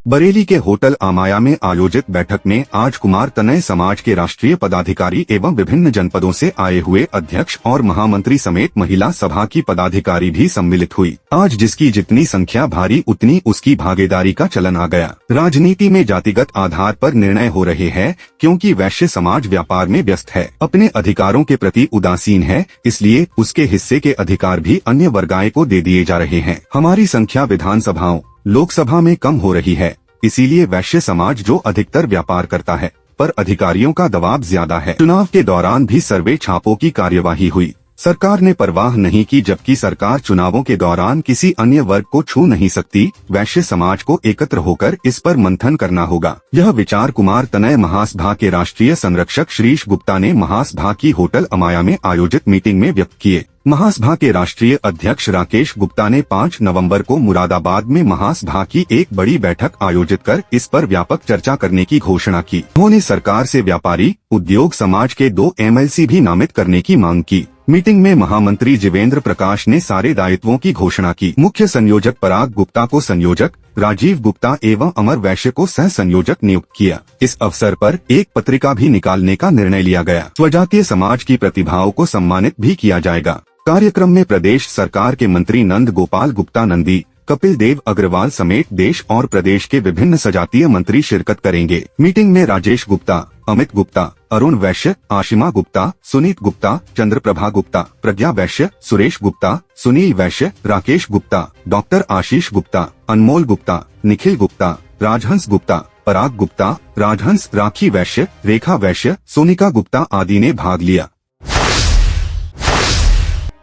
बरेली के होटल अमाया में आयोजित बैठक में आज कुमार तनय समाज के राष्ट्रीय पदाधिकारी एवं विभिन्न जनपदों से आए हुए अध्यक्ष और महामंत्री समेत महिला सभा की पदाधिकारी भी सम्मिलित हुई। आज जिसकी जितनी संख्या भारी उतनी उसकी भागीदारी का चलन आ गया। राजनीति में जातिगत आधार पर निर्णय हो रहे हैं क्योंकि वैश्य समाज व्यापार में व्यस्त है, अपने अधिकारों के प्रति उदासीन है, इसलिए उसके हिस्से के अधिकार भी अन्य वर्गाए को दे दिए जा रहे हैं। हमारी संख्या विधानसभाओं लोकसभा में कम हो रही है, इसीलिए वैश्य समाज जो अधिकतर व्यापार करता है पर अधिकारियों का दबाव ज्यादा है। चुनाव के दौरान भी सर्वे छापों की कार्यवाही हुई, सरकार ने परवाह नहीं की, जबकि सरकार चुनावों के दौरान किसी अन्य वर्ग को छू नहीं सकती। वैश्य समाज को एकत्र होकर इस पर मंथन करना होगा। यह विचार कुमार तनय महासभा के राष्ट्रीय संरक्षक श्रीश गुप्ता ने महासभा की होटल अमाया में आयोजित मीटिंग में व्यक्त किए। महासभा के राष्ट्रीय अध्यक्ष राकेश गुप्ता ने 5 नवंबर को मुरादाबाद में महासभा की एक बड़ी बैठक आयोजित कर इस पर व्यापक चर्चा करने की घोषणा की। उन्होंने सरकार से व्यापारी उद्योग समाज के 2 MLC भी नामित करने की मांग की। मीटिंग में महामंत्री जीवेंद्र प्रकाश ने सारे दायित्वों की घोषणा की। मुख्य संयोजक पराग गुप्ता को संयोजक, राजीव गुप्ता एवं अमर वैश्य को सह संयोजक नियुक्त किया। इस अवसर पर एक पत्रिका भी निकालने का निर्णय लिया गया। स्वजातीय समाज की प्रतिभाओं को सम्मानित भी किया जाएगा। कार्यक्रम में प्रदेश सरकार के मंत्री नंद गोपाल गुप्ता नंदी, कपिल देव अग्रवाल समेत देश और प्रदेश के विभिन्न सजातीय मंत्री शिरकत करेंगे। मीटिंग में राजेश गुप्ता, अमित गुप्ता, अरुण वैश्य, आशिमा गुप्ता, सुनीत गुप्ता, चंद्रप्रभा गुप्ता, प्रज्ञा वैश्य, सुरेश गुप्ता, सुनील वैश्य, राकेश गुप्ता, डॉक्टर आशीष गुप्ता, अनमोल गुप्ता, निखिल गुप्ता, राजहंस गुप्ता, पराग गुप्ता, राजहंस, राखी वैश्य, रेखा वैश्य, सोनिका गुप्ता आदि ने भाग लिया।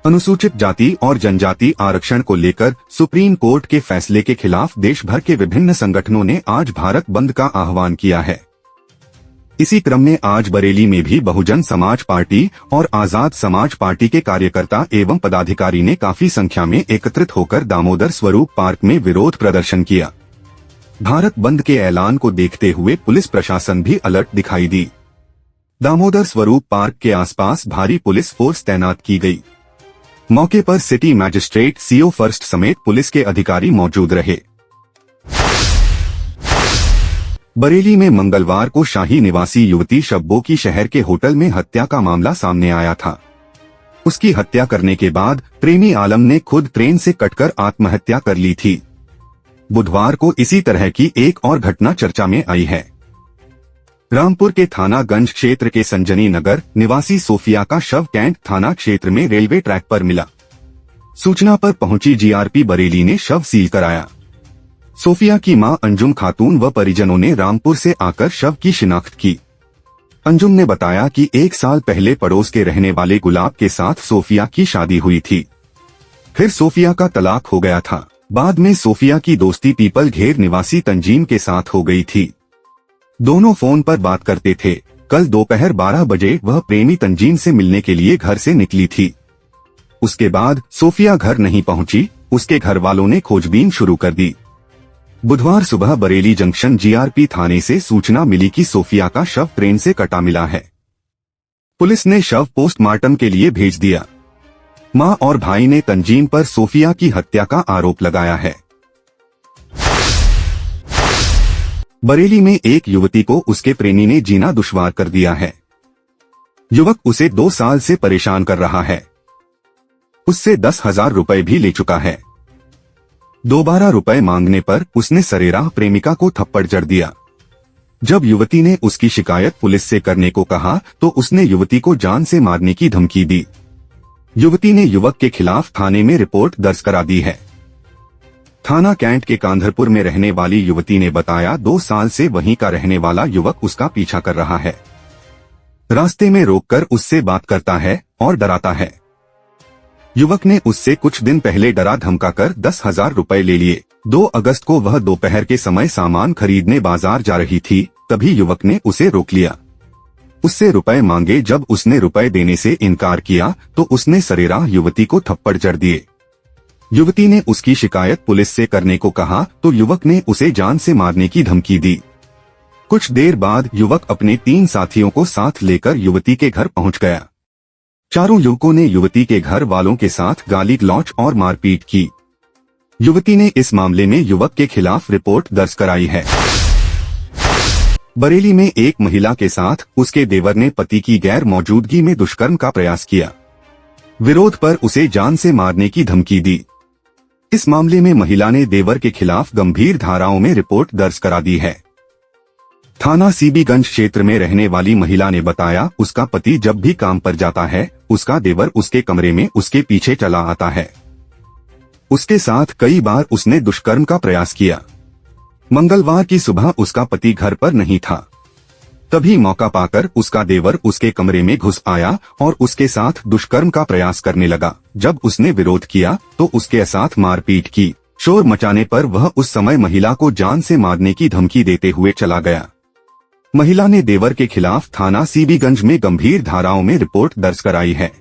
अनुसूचित जाति और जनजाति आरक्षण को लेकर सुप्रीम कोर्ट के फैसले के खिलाफ देश भर के विभिन्न संगठनों ने आज भारत बंद का आह्वान किया है। इसी क्रम में आज बरेली में भी बहुजन समाज पार्टी और आजाद समाज पार्टी के कार्यकर्ता एवं पदाधिकारी ने काफी संख्या में एकत्रित होकर दामोदर स्वरूप पार्क में विरोध प्रदर्शन किया। भारत बंद के ऐलान को देखते हुए पुलिस प्रशासन भी अलर्ट दिखाई दी। दामोदर स्वरूप पार्क के आसपास भारी पुलिस फोर्स तैनात की गई। मौके पर सिटी मैजिस्ट्रेट CO फर्स्ट समेत पुलिस के अधिकारी मौजूद रहे। बरेली में मंगलवार को शाही निवासी युवती शब्बो की शहर के होटल में हत्या का मामला सामने आया था। उसकी हत्या करने के बाद प्रेमी आलम ने खुद ट्रेन से कटकर आत्महत्या कर ली थी। बुधवार को इसी तरह की एक और घटना चर्चा में आई है। रामपुर के थानागंज क्षेत्र के संजनी नगर निवासी सोफिया का शव कैंट थाना क्षेत्र में रेलवे ट्रैक पर मिला। सूचना पर पहुंची GRP बरेली ने शव सील कराया। सोफिया की मां अंजुम खातून व परिजनों ने रामपुर से आकर शव की शिनाख्त की। अंजुम ने बताया कि 1 साल पहले पड़ोस के रहने वाले गुलाब के साथ सोफिया की शादी हुई थी। फिर सोफिया का तलाक हो गया था। बाद में सोफिया की दोस्ती पीपल घेर निवासी तंजीम के साथ हो गई थी। दोनों फोन पर बात करते थे। कल दोपहर 12 बजे वह प्रेमी तंजीम से मिलने के लिए घर से निकली थी। उसके बाद सोफिया घर नहीं पहुंची। उसके घर वालों ने खोजबीन शुरू कर दी। बुधवार सुबह बरेली जंक्शन GRP थाने से सूचना मिली कि सोफिया का शव ट्रेन से कटा मिला है। पुलिस ने शव पोस्टमार्टम के लिए भेज दिया। मां और भाई ने तंजीम पर सोफिया की हत्या का आरोप लगाया है। बरेली में एक युवती को उसके प्रेमी ने जीना दुश्वार कर दिया है। युवक उसे 2 साल से परेशान कर रहा है। उससे 10,000 रुपए भी ले चुका है। दोबारा रुपए मांगने पर उसने सरेराह प्रेमिका को थप्पड़ जड़ दिया। जब युवती ने उसकी शिकायत पुलिस से करने को कहा तो उसने युवती को जान से मारने की धमकी दी। युवती ने युवक के खिलाफ थाने में रिपोर्ट दर्ज करा दी है। थाना कैंट के कांधरपुर में रहने वाली युवती ने बताया 2 साल से वहीं का रहने वाला युवक उसका पीछा कर रहा है। रास्ते में रोककर उससे बात करता है और डराता है। युवक ने उससे कुछ दिन पहले डरा धमकाकर 10,000 रुपए ले लिए। 2 अगस्त को वह दोपहर के समय सामान खरीदने बाजार जा रही थी, तभी युवक ने उसे रोक लिया। उससे रुपए मांगे। जब उसने रुपए देने से इनकार किया तो उसने सरेराह युवती को थप्पड़ जड़ दिए। युवती ने उसकी शिकायत पुलिस से करने को कहा तो युवक ने उसे जान से मारने की धमकी दी। कुछ देर बाद युवक अपने 3 साथियों को साथ लेकर युवती के घर पहुंच गया। चारों युवकों ने युवती के घर वालों के साथ गाली गलौच और मारपीट की। युवती ने इस मामले में युवक के खिलाफ रिपोर्ट दर्ज कराई है। बरेली में एक महिला के साथ उसके देवर ने पति की गैर मौजूदगी में दुष्कर्म का प्रयास किया। विरोध पर उसे जान से मारने की धमकी दी। इस मामले में महिला ने देवर के खिलाफ गंभीर धाराओं में रिपोर्ट दर्ज करा दी है। थाना सीबीगंज क्षेत्र में रहने वाली महिला ने बताया, उसका पति जब भी काम पर जाता है, उसका देवर उसके कमरे में उसके पीछे चला आता है। उसके साथ कई बार उसने दुष्कर्म का प्रयास किया। मंगलवार की सुबह उसका पति घर पर नहीं था। तभी मौका पाकर उसका देवर उसके कमरे में घुस आया और उसके साथ दुष्कर्म का प्रयास करने लगा। जब उसने विरोध किया तो उसके साथ मारपीट की। शोर मचाने पर वह उस समय महिला को जान से मारने की धमकी देते हुए चला गया। महिला ने देवर के खिलाफ थाना सीबीगंज में गंभीर धाराओं में रिपोर्ट दर्ज कराई है।